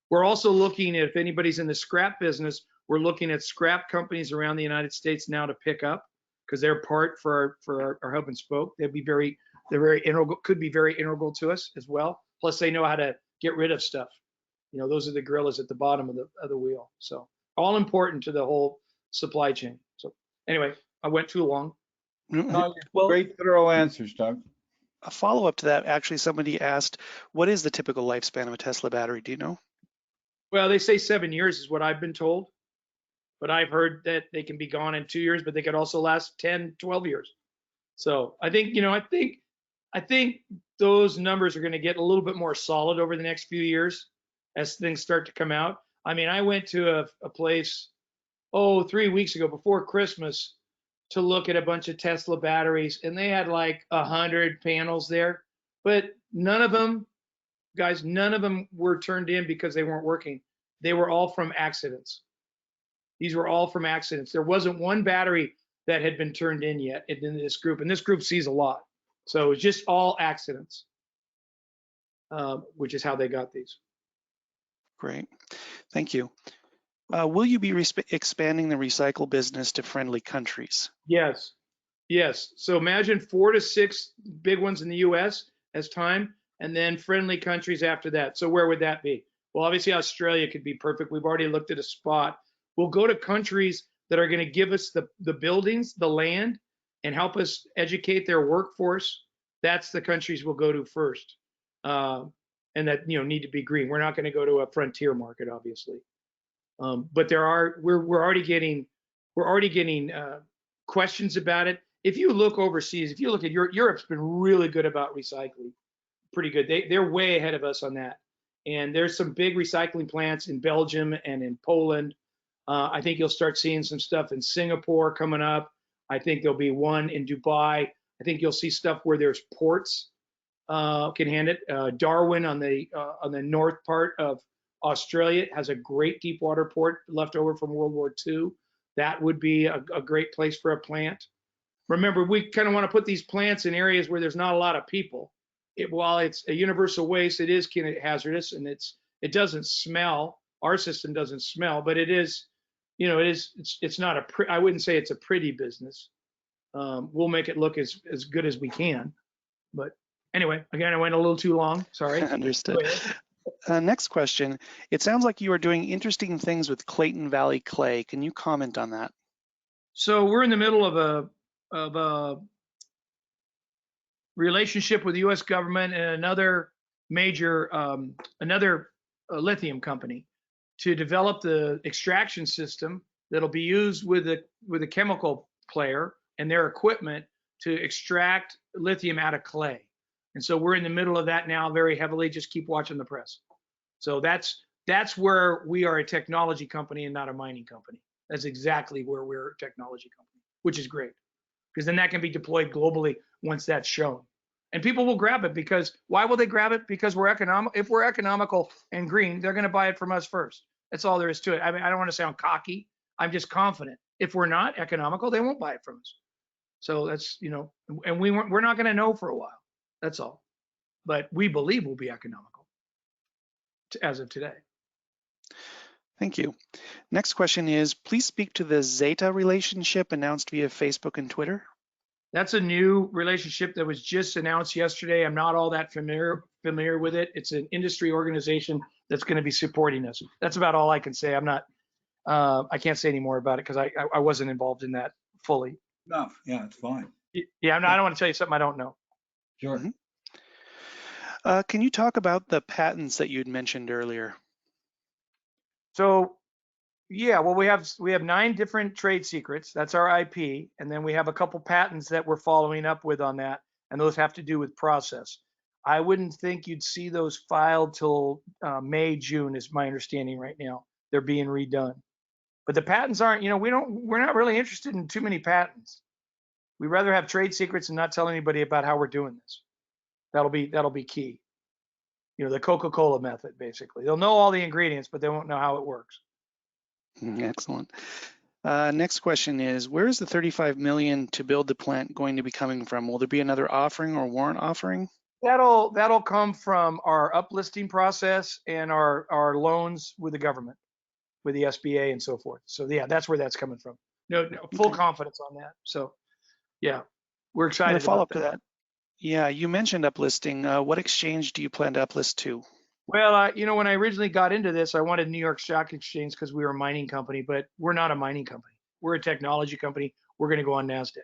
We're also looking at, if anybody's in the scrap business, we're looking at scrap companies around the United States now to pick up, because they're part for our hub and spoke. They're very integral, could be very integral to us as well. Plus, they know how to get rid of stuff. You know, those are the gorillas at the bottom of the wheel. So all important to the whole supply chain. So anyway, I went too long. No, Well, great thorough answers, Doug. a follow-up to that, actually, somebody asked, what is the typical lifespan of a Tesla battery? Do you know? Well, they say 7 years is what I've been told, but I've heard that they can be gone in 2 years, but they could also last 10, 12 years. So I think, you know, I think those numbers are going to get a little bit more solid over the next few years as things start to come out. I mean, I went to a place, 3 weeks ago before Christmas to look at a bunch of Tesla batteries, and they had like 100 panels there, but none of them, guys, none of them were turned in because they weren't working. They were all from accidents. These were all from accidents. There wasn't one battery that had been turned in yet in this group, and this group sees a lot. So it's just all accidents, which is how they got these. Great, thank you. Will you be expanding the recycle business to friendly countries? Yes, yes. So imagine 4 to 6 big ones in the US as time, and then friendly countries after that. So where would that be? Well, obviously Australia could be perfect. We've already looked at a spot. We'll go to countries that are going to give us the buildings, the land, and help us educate their workforce. That's the countries we'll go to first, and that, you know, need to be green. We're not going to go to a frontier market, obviously. But we're already getting questions about it. If you look overseas, if you look at Europe's been really good about recycling, pretty good. They're way ahead of us on that. And there's some big recycling plants in Belgium and in Poland. I think you'll start seeing some stuff in Singapore coming up. I think there'll be one in Dubai. I think you'll see stuff where there's ports can hand it. Darwin on the north part of Australia has a great deep water port left over from World War II. That would be a great place for a plant. Remember, we kind of want to put these plants in areas where there's not a lot of people. While it's a universal waste, it is kind of hazardous, and it doesn't smell. Our system doesn't smell, but it is, you know, it's not I wouldn't say it's a pretty business. We'll make it look as good as we can. But anyway, again, I went a little too long. Sorry. Understood. Next question. It sounds like you are doing interesting things with Clayton Valley Clay. Can you comment on that? So we're in the middle of a relationship with the U.S. government and another major, lithium company to develop the extraction system that'll be used with a chemical player and their equipment to extract lithium out of clay. And so we're in the middle of that now very heavily. Just keep watching the press. So that's where we are a technology company and not a mining company. That's exactly where we're a technology company, which is great, because then that can be deployed globally once that's shown. And people will grab it, because why will they grab it? Because we're economical. If we're economical and green, they're going to buy it from us first. That's all there is to it. I mean, I don't want to sound cocky. I'm just confident. If we're not economical, they won't buy it from us. So that's, you know, and we're not going to know for a while. That's all. But we believe we'll be economical as of today. Thank you. Next question is, please speak to the Zeta relationship announced via Facebook and Twitter. That's a new relationship that was just announced yesterday. I'm not all that familiar with it. It's an industry organization that's going to be supporting us. That's about all I can say. I'm not, I can't say any more about it because I wasn't involved in that fully. Enough. Yeah, it's fine. Yeah, I don't want to tell you something I don't know. Sure. Mm-hmm. Can you talk about the patents that you'd mentioned earlier? So, yeah, well, we have 9 different trade secrets. That's our IP, and then we have a couple patents that we're following up with on that, and those have to do with process. I wouldn't think you'd see those filed till May, June, is my understanding right now. They're being redone, but the patents aren't. You know, we're not really interested in too many patents. We'd rather have trade secrets and not tell anybody about how we're doing this. That'll be key. You know, the Coca-Cola method, basically. They'll know all the ingredients, but they won't know how it works. Excellent. Next question is, where is the $35 million to build the plant going to be coming from? Will there be another offering or warrant offering? That'll come from our uplisting process and our loans with the government, with the SBA and so forth. So yeah, that's where that's coming from. No full confidence on that. So yeah, we're excited. Follow up to that. Yeah, you mentioned uplisting. What exchange do you plan to uplist to? Well, you know, when I originally got into this, I wanted New York Stock Exchange because we were a mining company, but we're not a mining company. We're a technology company. We're going to go on NASDAQ.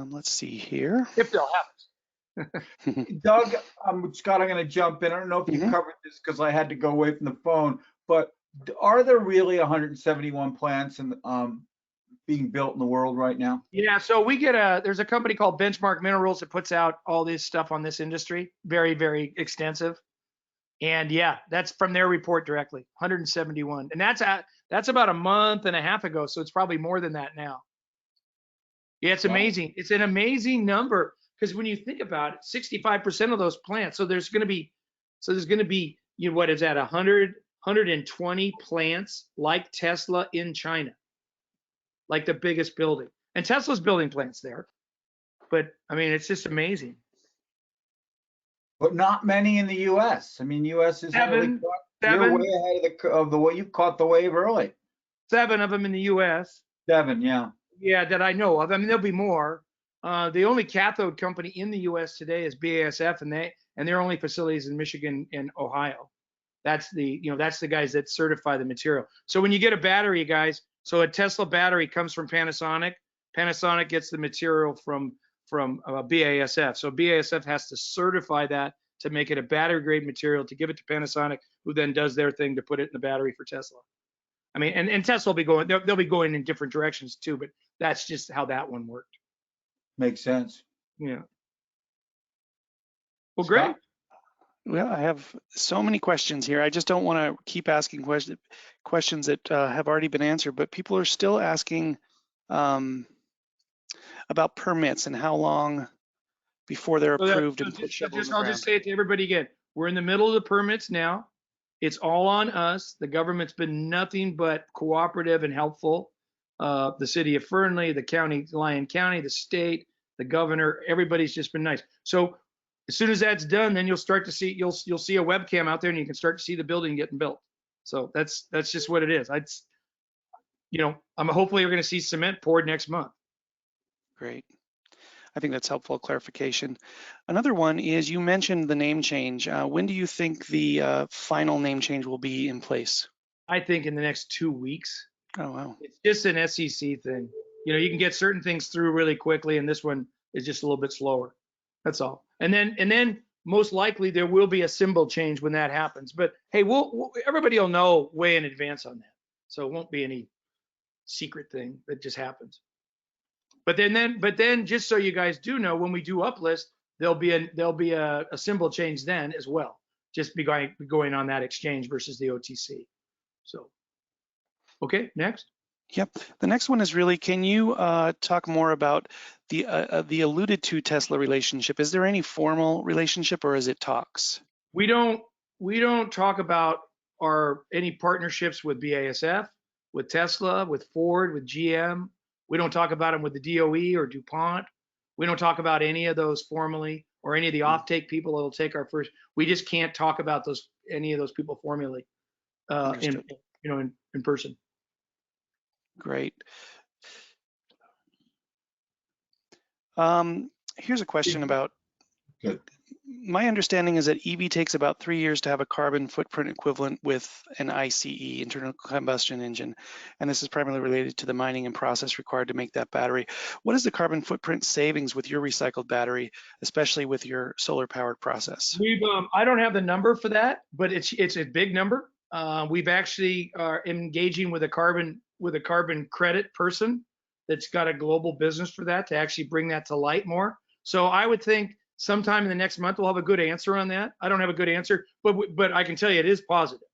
Let's see here. If they'll have us. Doug, Scott, I'm going to jump in. I don't know if you Mhm. covered this because I had to go away from the phone, but are there really 171 plants being built in the world right now? Yeah, so there's a company called Benchmark Minerals that puts out all this stuff on this industry, very, very extensive. And yeah, that's from their report directly, 171. And that's about a month and a half ago, so it's probably more than that now. Yeah, it's Wow. amazing. It's an amazing number because when you think about it, 65% of those plants. So there's going to be, you know, what is that, 120 plants like Tesla in China, like the biggest building. And Tesla's building plants there. But I mean, it's just amazing. But not many in the U.S. I mean, U.S. is Seven. You're way ahead of the way you caught the wave early. 7 of them in the U.S. 7, yeah. Yeah, that I know of. I mean, there'll be more. The only cathode company in the U.S. today is BASF, and their only facilities in Michigan and Ohio. That's the guys that certify the material. So when you get a battery, guys, so a Tesla battery comes from Panasonic. Panasonic gets the material from BASF. So BASF has to certify that to make it a battery grade material to give it to Panasonic, who then does their thing to put it in the battery for Tesla. I mean, and Tesla will be going, they'll be going in different directions too, but that's just how that one worked. Makes sense. Yeah. Well, great. Scott? Well, I have so many questions here. I just don't want to keep asking questions that have already been answered, but people are still asking about permits and how long before they're approved and put shovels in the I'll ground. just say it to everybody again. We're in the middle of the permits now. It's all on us. The government's been nothing but cooperative and helpful. The city of Fernley, the county, Lyon County, the state, the governor, everybody's just been nice. So as soon as that's done, then you'll start to see, you'll see a webcam out there and you can start to see the building getting built. So that's just what it is. Hopefully we're going to see cement poured next month. Great. I think that's helpful clarification. Another one is you mentioned the name change. When do you think the final name change will be in place? I think in the next 2 weeks. Oh, wow. It's just an SEC thing. You can get certain things through really quickly, and this one is just a little bit slower. That's all. And then most likely there will be a symbol change when that happens. But hey, everybody will know way in advance on that, so it won't be any secret thing that just happens. But then, just so you guys do know, when we do uplist, there'll be a symbol change then as well. Just be going on that exchange versus the OTC. So, okay, next. Yep. The next one is really, can you talk more about the alluded to Tesla relationship? Is there any formal relationship or is it talks? We don't talk about any partnerships with BASF, with Tesla, with Ford, with GM. We don't talk about them with the DOE or DuPont. We don't talk about any of those formally or any of the offtake people that'll take our first. We just can't talk about any of those people formally in person. Great. Here's a question about, Good. My understanding is that EV takes about 3 years to have a carbon footprint equivalent with an ICE, internal combustion engine, and this is primarily related to the mining and process required to make that battery. What is the carbon footprint savings with your recycled battery, especially with your solar powered process? I don't have the number for that, but it's a big number. We've actually are engaging with a carbon credit person that's got a global business for that to actually bring that to light more. So I would think sometime in the next month we'll have a good answer on that. I don't have a good answer, but I can tell you it is positive.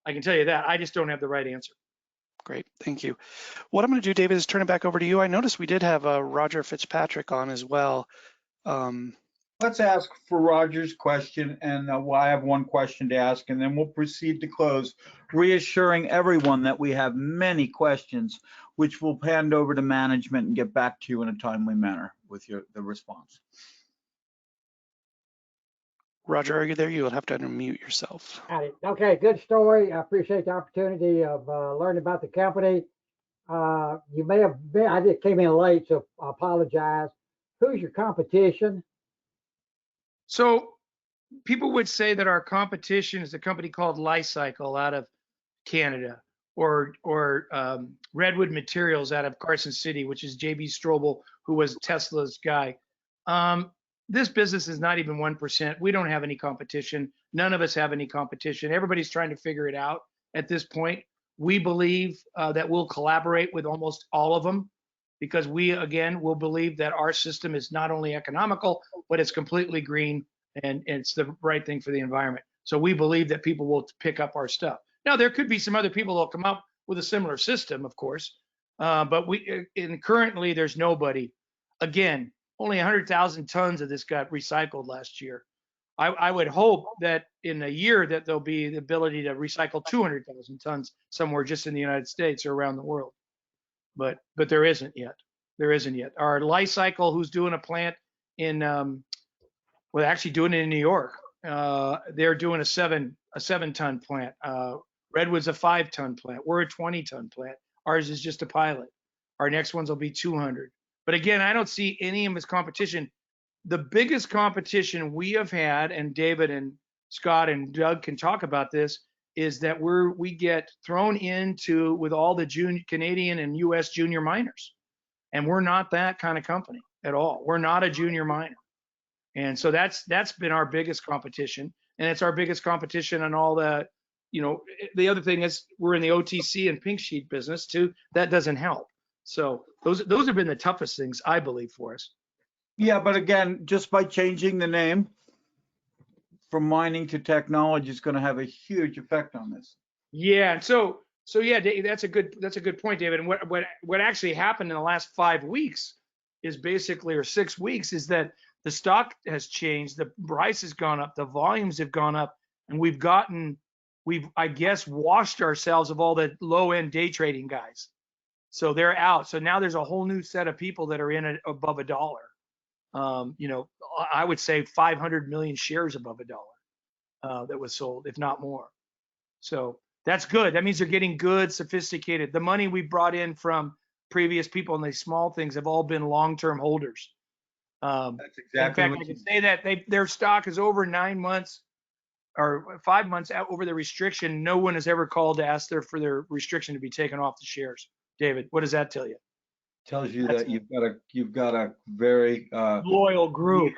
I can tell you that. I just don't have the right answer. Great, thank you. What I'm going to do, David, is turn it back over to you. I noticed we did have Roger Fitzpatrick on as well. Let's ask for Roger's question, and I have one question to ask, and then we'll proceed to close, reassuring everyone that we have many questions, which we'll hand over to management and get back to you in a timely manner with the response. Roger, are you there? You'll have to unmute yourself. Okay, good story. I appreciate the opportunity of learning about the company. You may have been, I just came in late, so I apologize. Who's your competition? So people would say that our competition is a company called Lifecycle out of Canada, or Redwood Materials out of Carson City, which is JB Strobel, who was Tesla's guy. This business is not even 1%. We don't have any competition. None of us have any competition. Everybody's trying to figure it out at this point. We believe that we'll collaborate with almost all of them, because we, again, will believe that our system is not only economical, but it's completely green, and it's the right thing for the environment. So we believe that people will pick up our stuff. Now, there could be some other people that'll come up with a similar system, of course, but currently there's nobody. Again, only 100,000 tons of this got recycled last year. I would hope that in a year that there'll be the ability to recycle 200,000 tons somewhere just in the United States or around the world. But there isn't yet. There isn't yet. Our Lifecycle, who's doing a plant in, well, actually doing it in New York. They're doing a 7-ton plant. Redwood's a 5-ton plant. We're a 20-ton plant. Ours is just a pilot. Our next ones will be 200. But again, I don't see any of this competition. The biggest competition we have had, and David and Scott and Doug can talk about this, is that we get thrown into with all the Canadian and US junior miners. And we're not that kind of company at all. We're not a junior miner. And so that's been our biggest competition. And it's our biggest competition on all the, the other thing is we're in the OTC and pink sheet business too. That doesn't help. So those have been the toughest things, I believe, for us. Yeah, but again, just by changing the name from mining to technology is going to have a huge effect on this. Yeah, and so yeah, Dave, that's a good point, David. And what actually happened in the last 5 weeks is basically, or 6 weeks, is that the stock has changed, the price has gone up, the volumes have gone up, and we've I guess washed ourselves of all the low end day trading guys. So they're out. So now there's a whole new set of people that are in it above $1. I would say 500 million shares above $1 that was sold, if not more. So that's good. That means they're getting good, sophisticated. The money we brought in from previous people and these small things have all been long-term holders. That's exactly. In fact, I can say that their stock is over 9 months or 5 months out over the restriction. No one has ever called to ask for their restriction to be taken off the shares. David, what does that tell you? Tells you that you've got a very loyal group.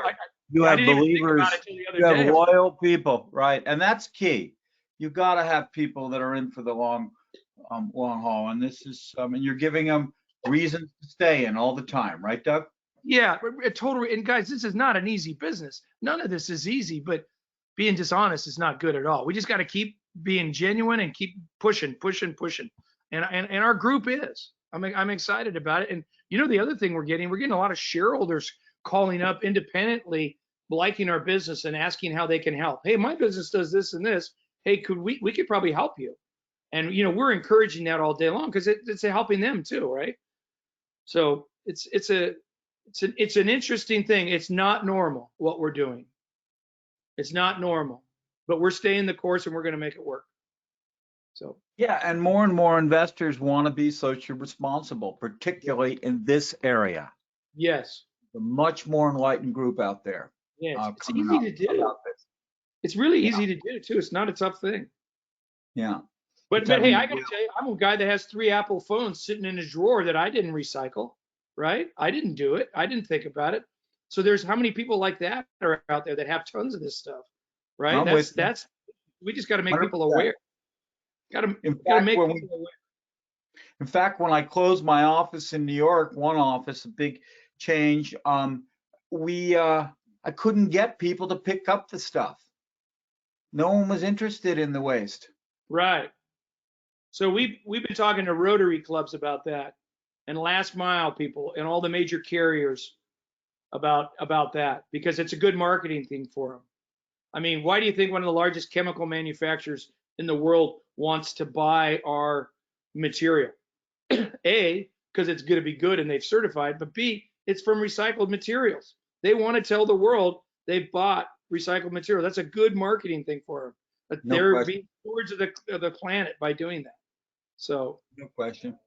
You have believers. You have loyal people, right? And that's key. You've got to have people that are in for the long haul. And this is, and you're giving them reasons to stay in all the time, right, Doug? Yeah, totally. And guys, this is not an easy business. None of this is easy, but being dishonest is not good at all. We just got to keep being genuine and keep pushing. And our group is. I'm excited about it. And the other thing we're getting a lot of shareholders calling up independently, liking our business and asking how they can help. Hey, my business does this and this. Hey, we could probably help you. And we're encouraging that all day long because it's helping them too, right? So it's an interesting thing. It's not normal what we're doing. It's not normal, but we're staying the course and we're going to make it work. So yeah, and more investors want to be socially responsible, particularly in this area. Yes, a much more enlightened group out there. Yeah, it's easy to do. It's really easy to do too. It's not a tough thing. Yeah. But hey, I gotta tell you, I'm a guy that has 3 Apple phones sitting in his drawer that I didn't recycle, right? I didn't do it. I didn't think about it. So there's how many people like that are out there that have tons of this stuff, right? That's we just got to make 100%. People aware. Got to make people aware. In fact, when I closed my office in New York, one office, a big change, I couldn't get people to pick up the stuff. No one was interested in the waste. Right. So we've been talking to Rotary clubs about that, and last mile people, and all the major carriers about that, because it's a good marketing thing for them. I mean, why do you think one of the largest chemical manufacturers in the world wants to buy our material? A, because it's going to be good and they've certified, but B, it's from recycled materials. They want to tell the world they bought recycled material. That's a good marketing thing for them. But they're being stewards of the planet by doing that. So no question.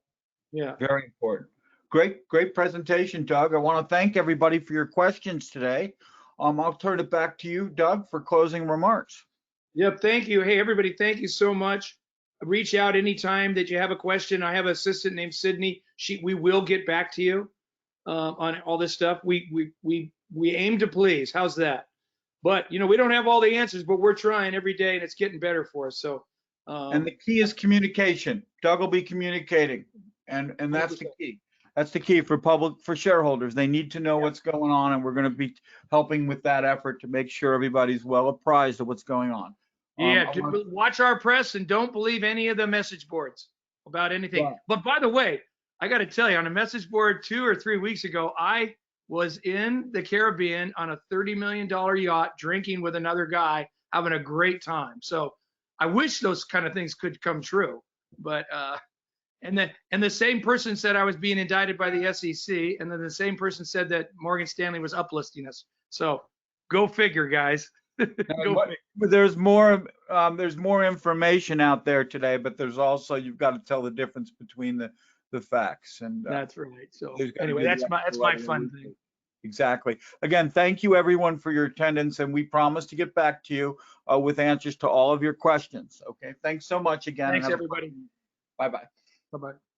Yeah. Very important. Great presentation, Doug. I want to thank everybody for your questions today. I'll turn it back to you, Doug, for closing remarks. Yep, thank you. Hey, everybody, thank you so much. Reach out anytime that you have a question. I have an assistant named Sydney. We will get back to you on all this stuff. We aim to please. How's that? But you know, we don't have all the answers, but we're trying every day, and it's getting better for us. So, And the key is communication. Doug will be communicating, and that's the key. That's the key for shareholders. They need to know what's going on, and we're going to be helping with that effort to make sure everybody's well apprised of what's going on. yeah, watch our press and don't believe any of the message boards about anything. Right. But by the way, I got to tell you, on a message board 2 or 3 weeks ago, I was in the Caribbean on a $30 million yacht, drinking with another guy, having a great time. So I wish those kind of things could come true. But and the same person said I was being indicted by the SEC, and then the same person said that Morgan Stanley was uplisting us. So go figure, guys. There's more information out there today, but there's also, you've got to tell the difference between the facts. And that's right. So there's gotta anyway, be that's the my fun thing. Exactly. Again, thank you everyone for your attendance, and we promise to get back to you with answers to all of your questions. Okay. Thanks so much again. Thanks, everybody. Bye-bye. Bye-bye.